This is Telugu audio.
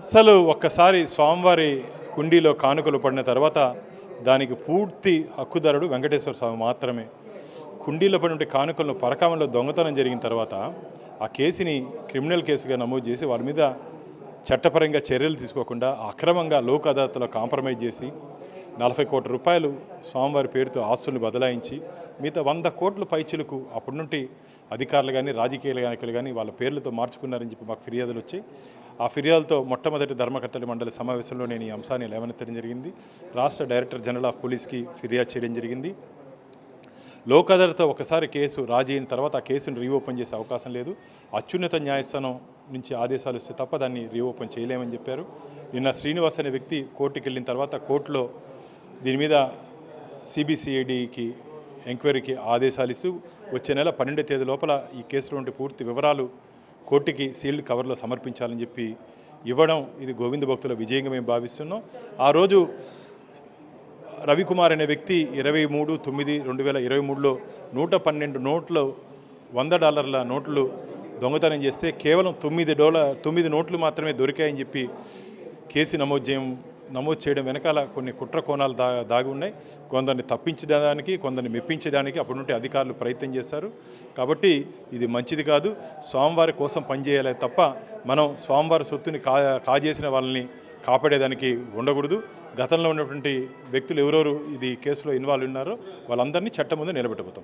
అసలు ఒక్కసారి స్వామివారి హుండీలో కానుకలు పడిన తర్వాత దానికి పూర్తి హక్కుదారుడు వెంకటేశ్వర స్వామి మాత్రమే. హుండీలో పడిన కానుకలను పరకామలో దొంగతనం జరిగిన తర్వాత ఆ కేసుని క్రిమినల్ కేసుగా నమోదు చేసి వారి మీద చట్టపరంగా చర్యలు తీసుకోకుండా అక్రమంగా లోక్ అదాలత్లో కాంప్రమైజ్ చేసి 40 కోట్ల రూపాయలు స్వామివారి పేరుతో ఆస్తులను బదలాయించి మిగతా 100 కోట్ల పైచిలకు అప్పటి నుండి అధికారులు కానీ రాజకీయ నాయకులు కానీ వాళ్ళ పేర్లతో మార్చుకున్నారని చెప్పి మాకు ఫిర్యాదులు వచ్చాయి. ఆ ఫిర్యాదులతో మొట్టమొదటి ధర్మకర్తల మండలి సమావేశంలో నేను ఈ అంశాన్ని లేవనెత్తడం జరిగింది. రాష్ట్ర డైరెక్టర్ జనరల్ ఆఫ్ పోలీస్కి ఫిర్యాదు చేయడం జరిగింది. లోక్ అదాలత్తో ఒకసారి కేసు రాజీ అయిన తర్వాత ఆ కేసును రీఓపెన్ చేసే అవకాశం లేదు. అత్యున్నత న్యాయస్థానం నుంచి ఆదేశాలు వస్తే తప్ప దాన్ని రీఓపెన్ చేయలేమని చెప్పారు. నిన్న శ్రీనివాస్ అనే వ్యక్తి కోర్టుకి వెళ్ళిన తర్వాత కోర్టులో దీని మీద సిబిసిఐడికి ఎంక్వైరీకి ఆదేశాలు ఇస్తూ వచ్చే నెల 12వ తేదీ లోపల ఈ కేసులో ఉండే పూర్తి వివరాలు కోర్టుకి సీల్డ్ కవర్లో సమర్పించాలని చెప్పి ఇవ్వడం ఇది గోవింద భక్తుల విజయంగా మేము భావిస్తున్నాం. ఆ రోజు రవికుమార్ అనే వ్యక్తి 23/9/2023లో 112 నోట్లు $100 నోట్లు దొంగతనం చేస్తే కేవలం 9 నోట్లు మాత్రమే దొరికాయని చెప్పి కేసు నమోదు చేయడం వెనకాల కొన్ని కుట్ర కోణాలు దాగి ఉన్నాయి. కొందరిని తప్పించడానికి, కొందరిని మెప్పించడానికి అప్పటి నుండి అధికారులు ప్రయత్నం చేశారు. కాబట్టి ఇది మంచిది కాదు. స్వామివారి కోసం పనిచేయాలి తప్ప మనం స్వామివారి సొత్తుని కాజేసిన వాళ్ళని కాపాడేదానికి ఉండకూడదు. గతంలో ఉన్నటువంటి వ్యక్తులు ఎవరెవరు ఇది కేసులో ఇన్వాల్వ్ ఉన్నారో వాళ్ళందరినీ చట్టం ముందు నిలబెట్టబోతాం.